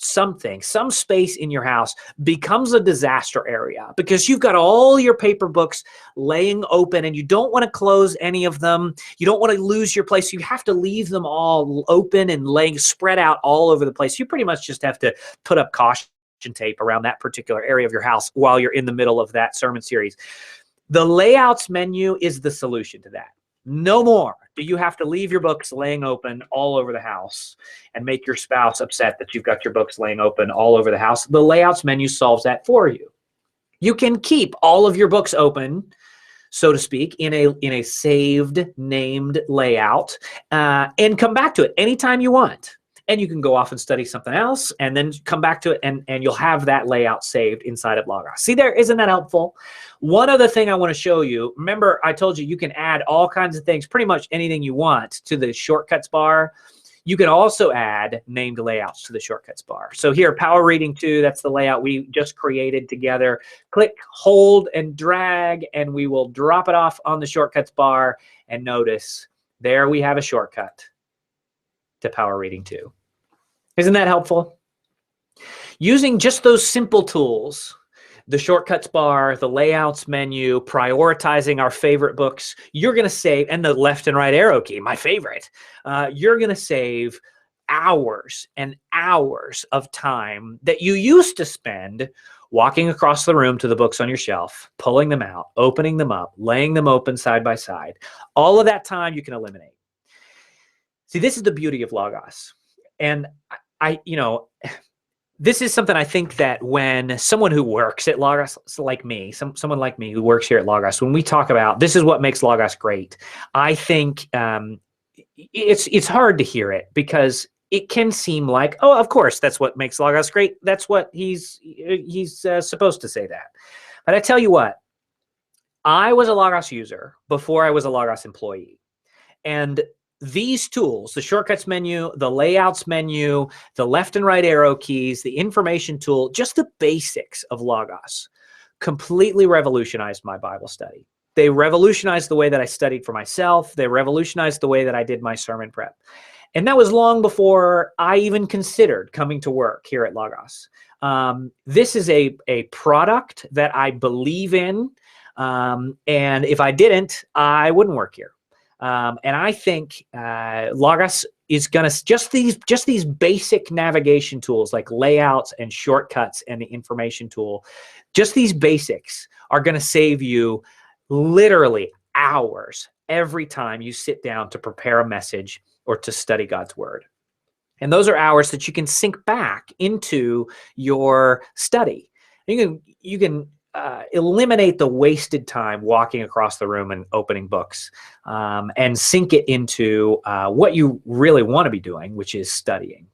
some space in your house becomes a disaster area because you've got all your paper books laying open and you don't want to close any of them. You don't want to lose your place. You have to leave them all open and laying spread out all over the place. You pretty much just have to put up caution tape around that particular area of your house while you're in the middle of that sermon series. The Layouts menu is the solution to that. No more do you have to leave your books laying open all over the house and make your spouse upset that you've got your books laying open all over the house. The Layouts menu solves that for you. You can keep all of your books open, so to speak, in a saved, named layout and come back to it anytime you want. And you can go off and study something else and then come back to it and you'll have that layout saved inside of Logos. See there, isn't that helpful? One other thing I want to show you, remember I told you you can add all kinds of things, pretty much anything you want to the shortcuts bar. You can also add named layouts to the shortcuts bar. So here, Power Reading 2, that's the layout we just created together. Click, hold, and drag, and we will drop it off on the shortcuts bar. And notice, there we have a shortcut to Power Reading 2. Isn't that helpful? Using just those simple tools, the shortcuts bar, the layouts menu, prioritizing our favorite books, you're going to save, and the left and right arrow key, my favorite, you're going to save hours and hours of time that you used to spend walking across the room to the books on your shelf, pulling them out, opening them up, laying them open side by side. All of that time you can eliminate. See, this is the beauty of Logos. And this is something I think that when someone who works at Logos, like me, someone like me who works here at Logos, when we talk about this is what makes Logos great, I think it's hard to hear it because it can seem like, oh, of course, that's what makes Logos great. That's what he's supposed to say that. But I tell you what, I was a Logos user before I was a Logos employee. And these tools, the shortcuts menu, the layouts menu, the left and right arrow keys, the information tool, just the basics of Logos completely revolutionized my Bible study. They revolutionized the way that I studied for myself. They revolutionized the way that I did my sermon prep. And that was long before I even considered coming to work here at Logos. This is a product that I believe in. And if I didn't, I wouldn't work here. And I think Logos is going to just these basic navigation tools like layouts and shortcuts and the information tool, just these basics are going to save you literally hours every time you sit down to prepare a message or to study God's word. And those are hours that you can sink back into your study. You can eliminate the wasted time walking across the room and opening books and sink it into what you really want to be doing, which is studying.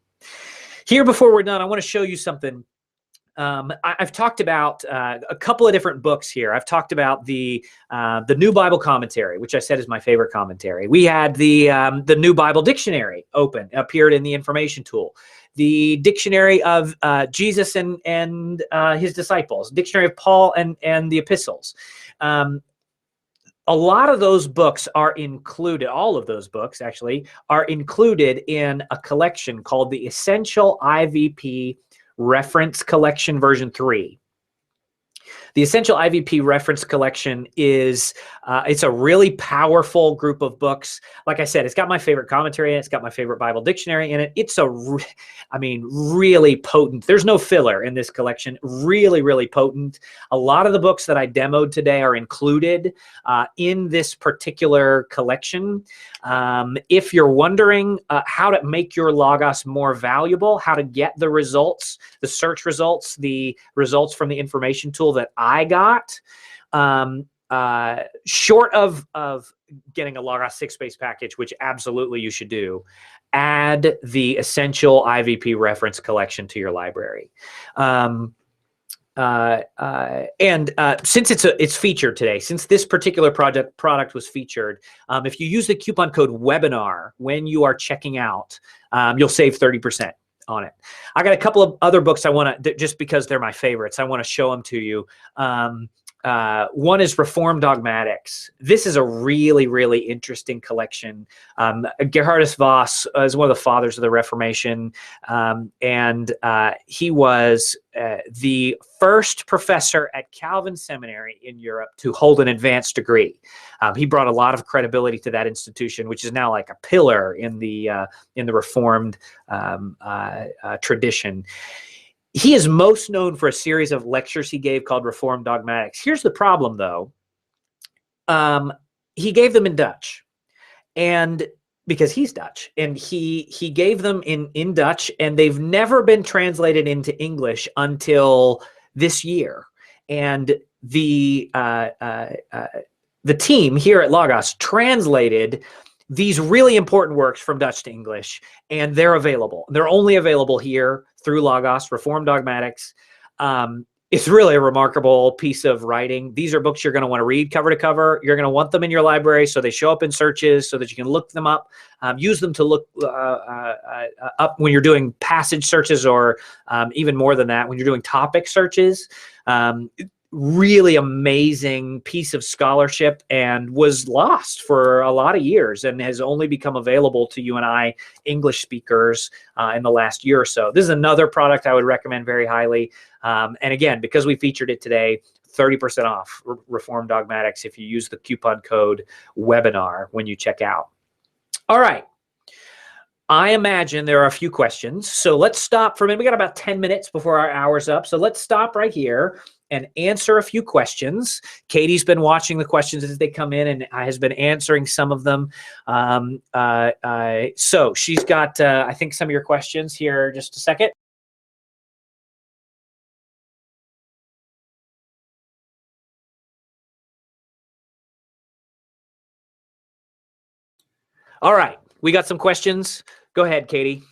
Here, before we're done, I want to show you something. I've talked about a couple of different books here. I've talked about the New Bible Commentary, which I said is my favorite commentary. We had the New Bible Dictionary open, appeared in the information tool. The Dictionary of Jesus and his disciples, Dictionary of Paul and the epistles. A lot of those books are included, all of those books actually, are included in a collection called the Essential IVP Reference Collection version 3. The Essential IVP Reference Collection is it's a really powerful group of books. Like I said, it's got my favorite commentary in it. It's got my favorite Bible dictionary in it. It's really potent. There's no filler in this collection. Really, really potent. A lot of the books that I demoed today are included in this particular collection. If you're wondering how to make your Logos more valuable, how to get the results, the search results, the results from the information tool that I got, short of getting a Logos 6-space package, which absolutely you should do, add the Essential IVP Reference Collection to your library. Since it's featured today, since this particular product was featured, if you use the coupon code webinar when you are checking out, you'll save 30% on it. I got a couple of other books I want to, just because they're my favorites, I want to show them to you. One is Reformed Dogmatics. This is a really, really interesting collection. Gerhardus Voss is one of the fathers of the Reformation, and he was the first professor at Calvin Seminary in Europe to hold an advanced degree. He brought a lot of credibility to that institution, which is now like a pillar in the Reformed tradition. He is most known for a series of lectures he gave called Reformed Dogmatics. Here's the problem, though. He gave them in Dutch, and because he's Dutch, and he gave them in Dutch, and they've never been translated into English until this year. And the team here at Logos translated these really important works from Dutch to English, and they're available. They're only available here through Logos, Reformed Dogmatics. It's really a remarkable piece of writing. These are books you're going to want to read cover to cover. You're going to want them in your library so they show up in searches so that you can look them up. Use them to look up when you're doing passage searches, or even more than that, when you're doing topic searches. Really amazing piece of scholarship, and was lost for a lot of years and has only become available to you and I English speakers in the last year or so. This is another product I would recommend very highly. And again, because we featured it today, 30% off Reformed Dogmatics if you use the coupon code webinar when you check out. All right. I imagine there are a few questions. So let's stop for a minute. We got about 10 minutes before our hour's up. So let's stop right here and answer a few questions. Katie's been watching the questions as they come in and has been answering some of them. So she's got, I think, some of your questions here. Just a second. All right, we got some questions. Go ahead, Katie.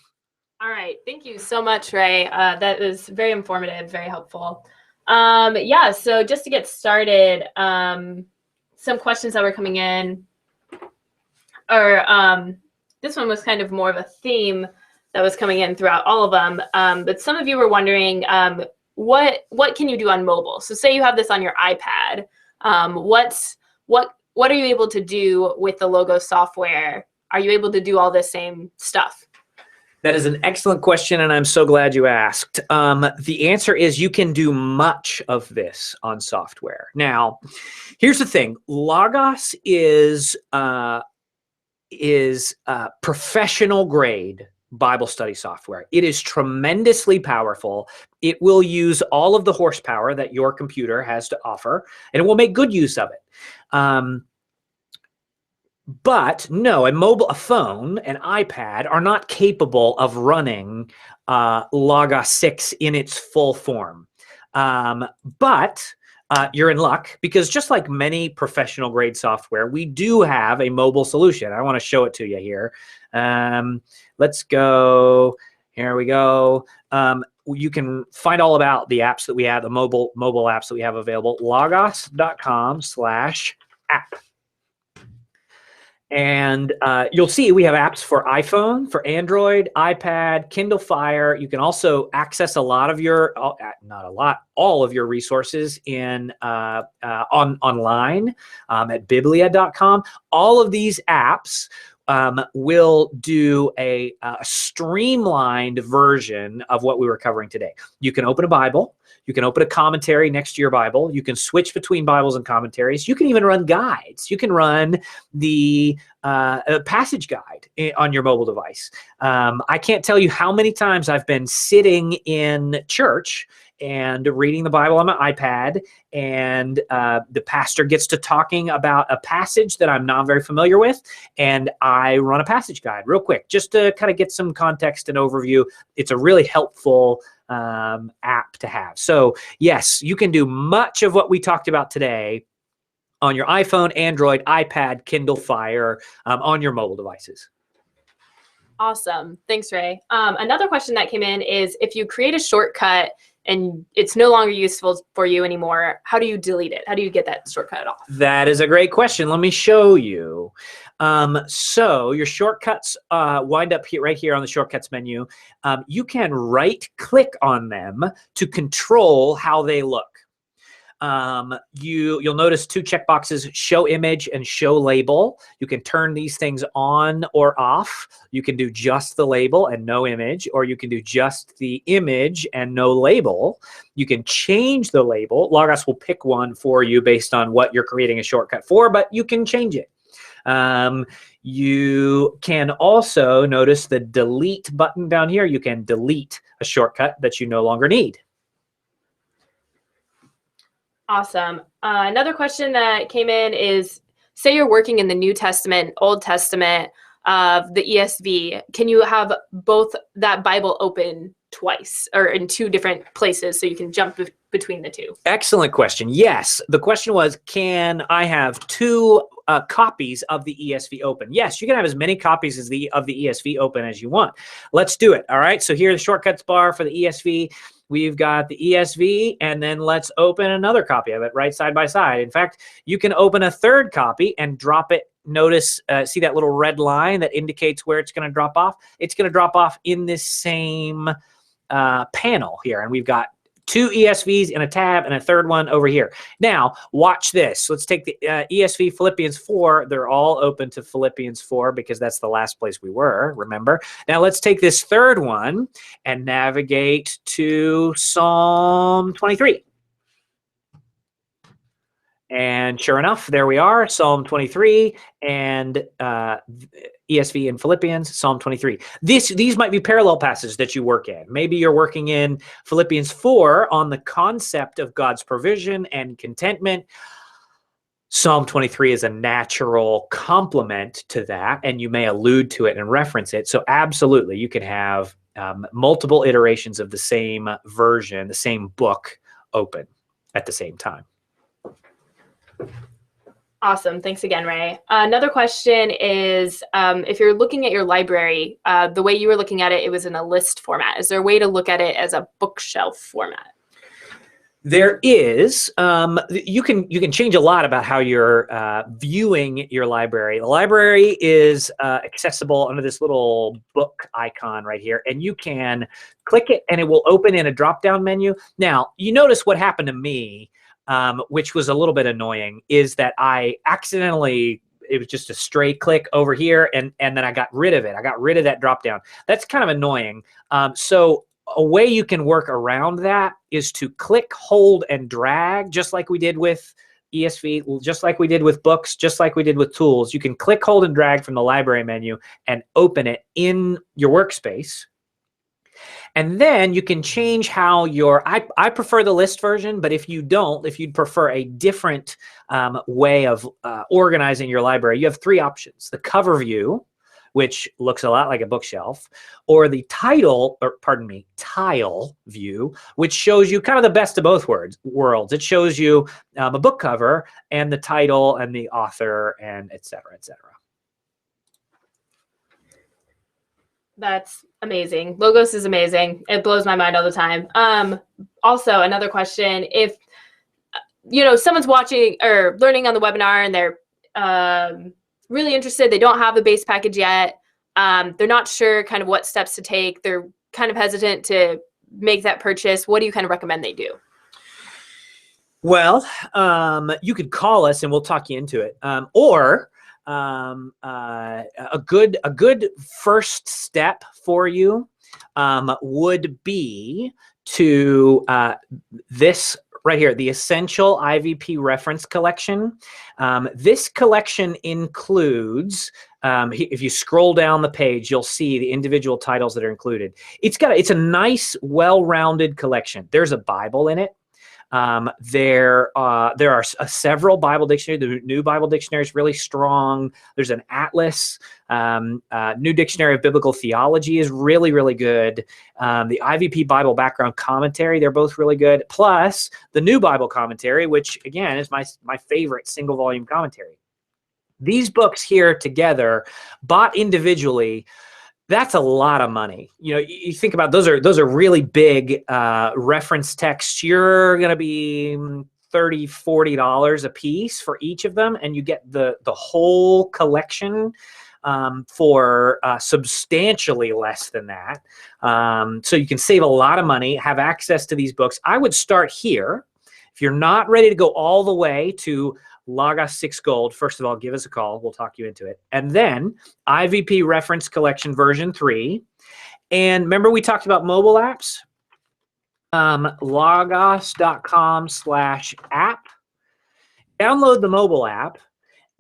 All right, thank you so much, Ray. That was very informative, very helpful. Yeah, so just to get started, some questions that were coming in, or this one was kind of more of a theme that was coming in throughout all of them. But some of you were wondering, what can you do on mobile? So say you have this on your iPad. What are you able to do with the Logos software? Are you able to do all the same stuff? That is an excellent question, and I'm so glad you asked. The answer is you can do much of this on software. Now, here's the thing. Logos is professional grade Bible study software. It is tremendously powerful. It will use all of the horsepower that your computer has to offer, and it will make good use of it. But no, a phone, an iPad are not capable of running Logos 6 in its full form. But you're in luck, because just like many professional grade software, we do have a mobile solution. I want to show it to you here. Let's go. Here we go. You can find all about the apps that we have, the mobile apps that we have available, logos.com/app. And you'll see we have apps for iPhone, for Android, iPad, Kindle Fire. You can also access a lot of your, not a lot, all of your resources in online at biblia.com. All of these apps will do a streamlined version of what we were covering today. You can open a Bible. You can open a commentary next to your Bible. You can switch between Bibles and commentaries. You can even run guides. You can run the passage guide on your mobile device. I can't tell you how many times I've been sitting in church and reading the Bible on my iPad, and the pastor gets to talking about a passage that I'm not very familiar with, and I run a passage guide real quick just to kind of get some context and overview. It's a really helpful app to have. So yes, you can do much of what we talked about today on your iPhone, Android, iPad, Kindle Fire, on your mobile devices. Awesome. Thanks, Ray. Another question that came in is, if you create a shortcut and it's no longer useful for you anymore, how do you delete it? How do you get that shortcut off? That is a great question. Let me show you. So your shortcuts wind up here, right here on the shortcuts menu. You can right click on them to control how they look. You'll notice two checkboxes, show image and show label. You can turn these things on or off. You can do just the label and no image, or you can do just the image and no label. You can change the label. Logos will pick one for you based on what you're creating a shortcut for, but you can change it. You can also notice the delete button down here. You can delete a shortcut that you no longer need. Awesome. Another question that came in is, say you're working in the New Testament, Old Testament of the ESV. Can you have both that Bible open twice or in two different places so you can jump between the two? Excellent question. Yes. The question was, can I have two copies of the ESV open? Yes, you can have as many copies of the ESV open as you want. Let's do it. All right. So here's the shortcuts bar for the ESV. We've got the ESV, and then let's open another copy of it right side by side. In fact, you can open a third copy and drop it. Notice, see that little red line that indicates where it's going to drop off? It's going to drop off in this same panel here. And we've got two ESVs in a tab and a third one over here. Now, watch this. Let's take the ESV Philippians 4. They're all open to Philippians 4 because that's the last place we were, remember? Now, let's take this third one and navigate to Psalm 23. And sure enough, there we are, Psalm 23 and ESV and Philippians, Psalm 23. These might be parallel passages that you work in. Maybe you're working in Philippians 4 on the concept of God's provision and contentment. Psalm 23 is a natural complement to that, and you may allude to it and reference it. So absolutely, you can have multiple iterations of the same version, the same book open at the same time. Awesome. Thanks again, Ray. Another question is, if you're looking at your library, the way you were looking at it, it was in a list format. Is there a way to look at it as a bookshelf format? There is. You can change a lot about how you're viewing your library. The library is accessible under this little book icon right here, and you can click it, and it will open in a drop-down menu. Now, you notice what happened to me, which was a little bit annoying, is that I accidentally, it was just a straight click over here, and then I got rid of it. I got rid of that drop-down. That's kind of annoying. So a way you can work around that is to click, hold, and drag, just like we did with ESV, just like we did with books, just like we did with tools. You can click, hold, and drag from the library menu and open it in your workspace. And then you can change how I prefer the list version, but if you don't, if you'd prefer a different way of organizing your library, you have three options: the cover view, which looks a lot like a bookshelf, or the tile view, which shows you kind of the best of both worlds. It shows you a book cover and the title and the author and et cetera, et cetera. That's amazing. Logos is amazing. It blows my mind all the time. Also, another question: if someone's watching or learning on the webinar and they're really interested, they don't have the base package yet, they're not sure kind of what steps to take, they're kind of hesitant to make that purchase, what do you kind of recommend they do? Well, you could call us and we'll talk you into it. Or a good first step for you would be to this right here, the Essential IVP Reference Collection. This collection includes, if you scroll down the page, you'll see the individual titles that are included. It's a nice, well-rounded collection. There's a Bible in it. There are several Bible dictionaries. The New Bible Dictionary is really strong. There's an atlas. New Dictionary of Biblical Theology is really, really good. The IVP Bible Background Commentary, they're both really good. Plus the New Bible Commentary, which again is my favorite single volume commentary. These books here together, bought individually, that's a lot of money. You think about those are really big reference texts. You're going to be $30, $40 a piece for each of them, and you get the whole collection for substantially less than that. So you can save a lot of money, have access to these books. I would start here. If you're not ready to go all the way to Logos 6 Gold, first of all, give us a call. We'll talk you into it. And then IVP Reference Collection version 3. And remember we talked about mobile apps? Logos.com/app. Download the mobile app,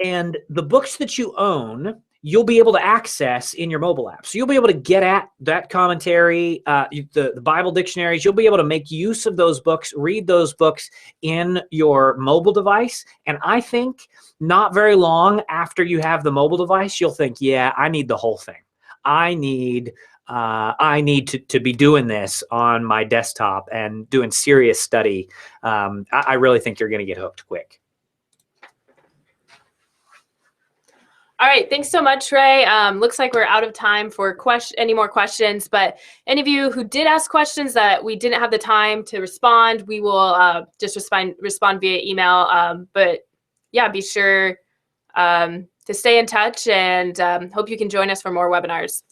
and the books that you own, you'll be able to access in your mobile app. So you'll be able to get at that commentary, the Bible dictionaries. You'll be able to make use of those books, read those books in your mobile device. And I think not very long after you have the mobile device, you'll think, yeah, I need the whole thing. I need to be doing this on my desktop and doing serious study. I really think you're going to get hooked quick. All right, thanks so much, Ray. Looks like we're out of time for any more questions, but any of you who did ask questions that we didn't have the time to respond, we will just respond via email. But yeah, be sure to stay in touch, and hope you can join us for more webinars.